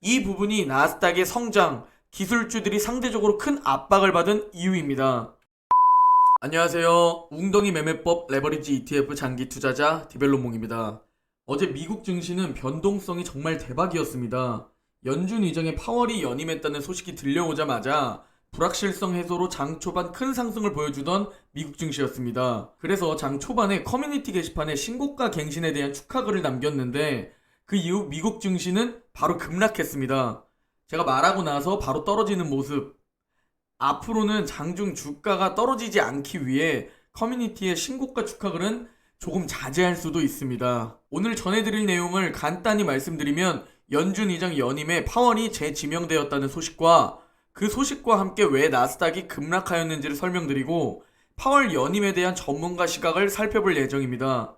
이 부분이 나스닥의 성장, 기술주들이 상대적으로 큰 압박을 받은 이유입니다. 안녕하세요. 웅덩이 매매법 레버리지 ETF 장기 투자자 디벨로몽입니다. 어제 미국 증시는 변동성이 정말 대박이었습니다. 연준 의장의 파월이 연임했다는 소식이 들려오자마자 불확실성 해소로 장 초반 큰 상승을 보여주던 미국 증시였습니다. 그래서 장 초반에 커뮤니티 게시판에 신고가 갱신에 대한 축하글을 남겼는데 그 이후 미국 증시는 바로 급락했습니다. 제가 말하고 나서 바로 떨어지는 모습. 앞으로는 장중 주가가 떨어지지 않기 위해 커뮤니티의 신고가 축하글은 조금 자제할 수도 있습니다. 오늘 전해드릴 내용을 간단히 말씀드리면 연준 의장 연임에 파월이 재지명되었다는 소식과 그 소식과 함께 왜 나스닥이 급락하였는지를 설명드리고 파월 연임에 대한 전문가 시각을 살펴볼 예정입니다.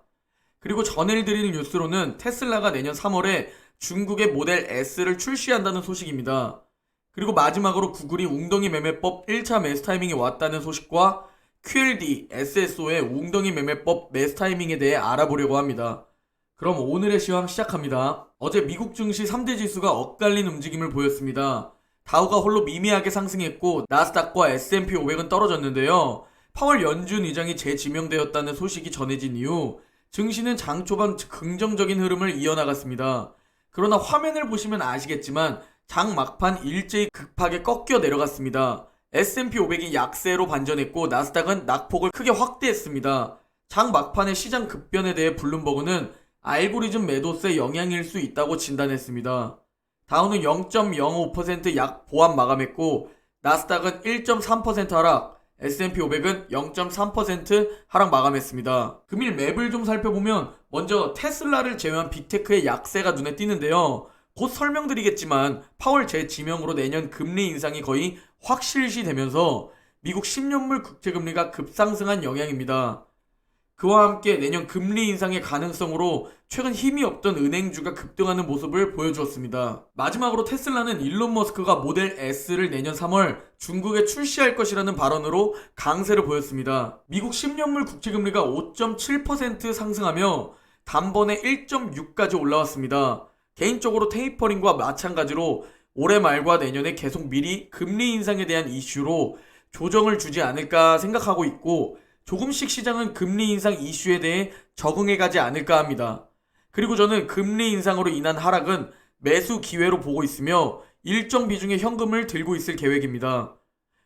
그리고 전해드리는 뉴스로는 테슬라가 내년 3월에 중국의 모델 S를 출시한다는 소식입니다. 그리고 마지막으로 구글이 웅덩이 매매법 1차 매수 타이밍이 왔다는 소식과 QLD, SSO의 웅덩이 매매법 매수 타이밍에 대해 알아보려고 합니다. 그럼 오늘의 시황 시작합니다. 어제 미국 증시 3대 지수가 엇갈린 움직임을 보였습니다. 다우가 홀로 미미하게 상승했고 나스닥과 S&P 500은 떨어졌는데요. 파월 연준 의장이 재지명되었다는 소식이 전해진 이후 증시는 장 초반 긍정적인 흐름을 이어나갔습니다. 그러나 화면을 보시면 아시겠지만 장 막판 일제히 급하게 꺾여 내려갔습니다. S&P 500이 약세로 반전했고 나스닥은 낙폭을 크게 확대했습니다. 장 막판의 시장 급변에 대해 블룸버그는 알고리즘 매도세 영향일 수 있다고 진단했습니다. 다우는 0.05% 약 보합 마감했고 나스닥은 1.3% 하락, S&P 500은 0.3% 하락 마감했습니다. 금일 맵을 좀 살펴보면 먼저 테슬라를 제외한 빅테크의 약세가 눈에 띄는데요. 곧 설명드리겠지만 파월 재지명으로 내년 금리 인상이 거의 확실시 되면서 미국 10년물 국채금리가 급상승한 영향입니다. 그와 함께 내년 금리 인상의 가능성으로 최근 힘이 없던 은행주가 급등하는 모습을 보여주었습니다. 마지막으로 테슬라는 일론 머스크가 모델 S를 내년 3월 중국에 출시할 것이라는 발언으로 강세를 보였습니다. 미국 10년물 국채금리가 5.7% 상승하며 단번에 1.6까지 올라왔습니다. 개인적으로 테이퍼링과 마찬가지로 올해 말과 내년에 계속 미리 금리 인상에 대한 이슈로 조정을 주지 않을까 생각하고 있고 조금씩 시장은 금리 인상 이슈에 대해 적응해가지 않을까 합니다. 그리고 저는 금리 인상으로 인한 하락은 매수 기회로 보고 있으며 일정 비중의 현금을 들고 있을 계획입니다.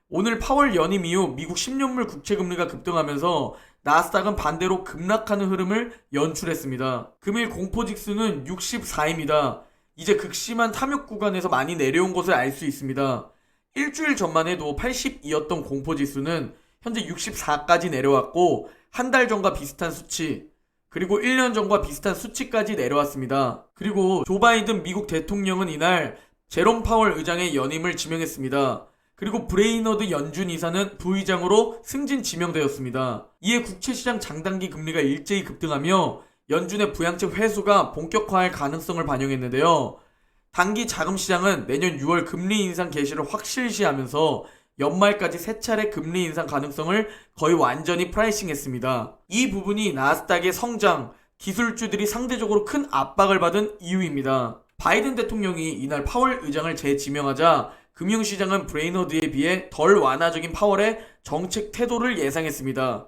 오늘 파월 연임 이후 미국 10년물 국채금리가 급등하면서 나스닥은 반대로 급락하는 흐름을 연출했습니다. 금일 공포지수는 64입니다. 이제 극심한 탐욕 구간에서 많이 내려온 것을 알 수 있습니다. 일주일 전만 해도 82였던 공포지수는 현재 64까지 내려왔고 한 달 전과 비슷한 수치, 그리고 1년 전과 비슷한 수치까지 내려왔습니다. 그리고 조 바이든 미국 대통령은 이날 제롬 파월 의장의 연임을 지명했습니다. 그리고 브레이너드 연준 이사는 부의장으로 승진 지명되었습니다. 이에 국채시장 장단기 금리가 일제히 급등하며 연준의 부양책 회수가 본격화할 가능성을 반영했는데요. 단기 자금시장은 내년 6월 금리 인상 개시를 확실시하면서 연말까지 세 차례 금리 인상 가능성을 거의 완전히 프라이싱했습니다. 이 부분이 나스닥의 성장, 기술주들이 상대적으로 큰 압박을 받은 이유입니다. 바이든 대통령이 이날 파월 의장을 재지명하자 금융시장은 브레이너드에 비해 덜 완화적인 파월의 정책 태도를 예상했습니다.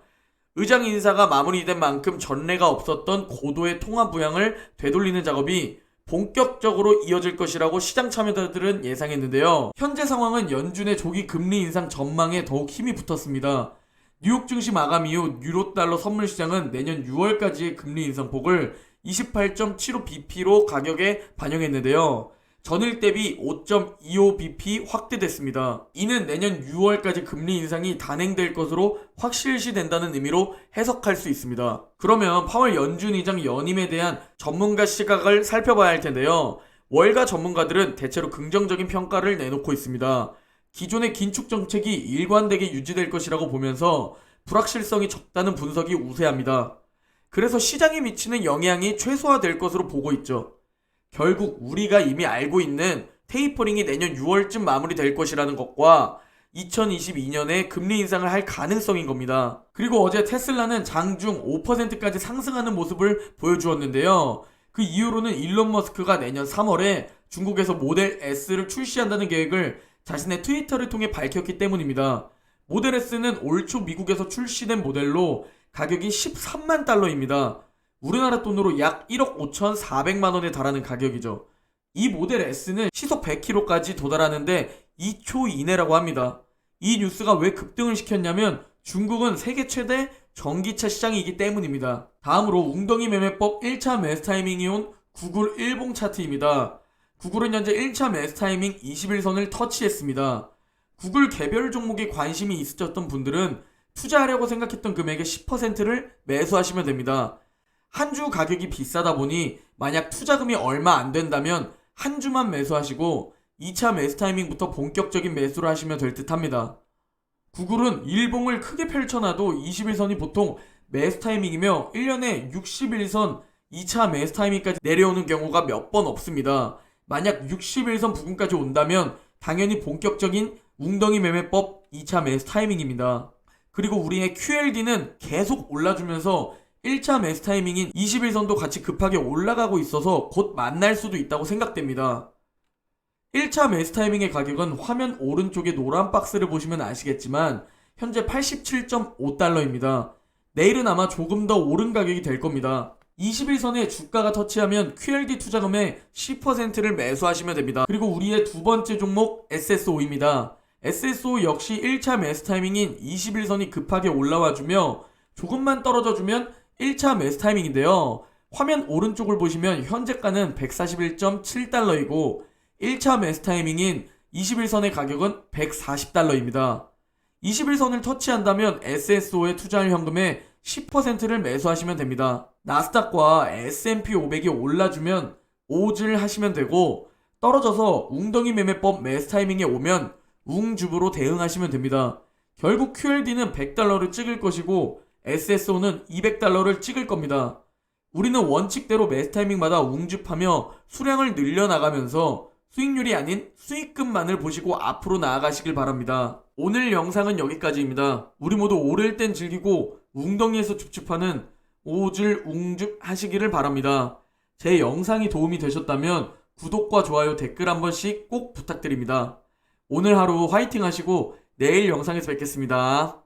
의장 인사가 마무리된 만큼 전례가 없었던 고도의 통화 부양을 되돌리는 작업이 본격적으로 이어질 것이라고 시장 참여자들은 예상했는데요. 현재 상황은 연준의 조기 금리 인상 전망에 더욱 힘이 붙었습니다. 뉴욕 증시 마감 이후 유로달러 선물 시장은 내년 6월까지의 금리 인상폭을 28.75bp로 가격에 반영했는데요. 전일 대비 5.25bp 확대됐습니다. 이는 내년 6월까지 금리 인상이 단행될 것으로 확실시 된다는 의미로 해석할 수 있습니다. 그러면 파월 연준 의장 연임에 대한 전문가 시각을 살펴봐야 할 텐데요. 월가 전문가들은 대체로 긍정적인 평가를 내놓고 있습니다. 기존의 긴축 정책이 일관되게 유지될 것이라고 보면서 불확실성이 적다는 분석이 우세합니다. 그래서 시장에 미치는 영향이 최소화될 것으로 보고 있죠. 결국 우리가 이미 알고 있는 테이퍼링이 내년 6월쯤 마무리될 것이라는 것과 2022년에 금리 인상을 할 가능성인 겁니다. 그리고 어제 테슬라는 장중 5%까지 상승하는 모습을 보여주었는데요. 그 이후로는 일론 머스크가 내년 3월에 중국에서 모델 S를 출시한다는 계획을 자신의 트위터를 통해 밝혔기 때문입니다. 모델 S는 올 초 미국에서 출시된 모델로 가격이 13만 달러입니다. 우리나라 돈으로 약 1억 5,400만 원에 달하는 가격이죠. 이 모델 S는 시속 100km까지 도달하는데 2초 이내라고 합니다. 이 뉴스가 왜 급등을 시켰냐면 중국은 세계 최대 전기차 시장이기 때문입니다. 다음으로 웅덩이 매매법 1차 매수 타이밍이 온 구글 일봉 차트입니다. 구글은 현재 1차 매수 타이밍 21선을 터치했습니다. 구글 개별 종목에 관심이 있으셨던 분들은 투자하려고 생각했던 금액의 10%를 매수하시면 됩니다. 한 주 가격이 비싸다 보니 만약 투자금이 얼마 안 된다면 한 주만 매수하시고 2차 매수 타이밍부터 본격적인 매수를 하시면 될 듯 합니다. 구글은 일봉을 크게 펼쳐놔도 21선이 보통 매수 타이밍이며 1년에 61선 2차 매수 타이밍까지 내려오는 경우가 몇 번 없습니다. 만약 61선 부근까지 온다면 당연히 본격적인 웅덩이 매매법 2차 매수 타이밍입니다. 그리고 우리의 QLD는 계속 올라주면서 1차 매수 타이밍인 21선도 같이 급하게 올라가고 있어서 곧 만날 수도 있다고 생각됩니다. 1차 매수 타이밍의 가격은 화면 오른쪽에 노란 박스를 보시면 아시겠지만 현재 87.5달러입니다. 내일은 아마 조금 더 오른 가격이 될 겁니다. 21선에 주가가 터치하면 QLD 투자금의 10%를 매수하시면 됩니다. 그리고 우리의 두 번째 종목 SSO입니다. SSO 역시 1차 매수 타이밍인 21선이 급하게 올라와주며 조금만 떨어져주면 1차 매수 타이밍인데요. 화면 오른쪽을 보시면 현재가는 141.7달러이고 1차 매수 타이밍인 21선의 가격은 140달러입니다. 21선을 터치한다면 SSO에 투자할 현금의 10%를 매수하시면 됩니다. 나스닥과 S&P 500이 올라주면 오질 하시면 되고 떨어져서 웅덩이 매매법 매수 타이밍에 오면 웅줍으로 대응하시면 됩니다. 결국 QLD는 100달러를 찍을 것이고 SSO는 200달러를 찍을 겁니다. 우리는 원칙대로 매수 타이밍마다 웅줍하며 수량을 늘려나가면서 수익률이 아닌 수익금만을 보시고 앞으로 나아가시길 바랍니다. 오늘 영상은 여기까지입니다. 우리 모두 오를 땐 즐기고 웅덩이에서 줍줍하는 오질 웅줍 하시기를 바랍니다. 제 영상이 도움이 되셨다면 구독과 좋아요 댓글 한 번씩 꼭 부탁드립니다. 오늘 하루 화이팅 하시고 내일 영상에서 뵙겠습니다.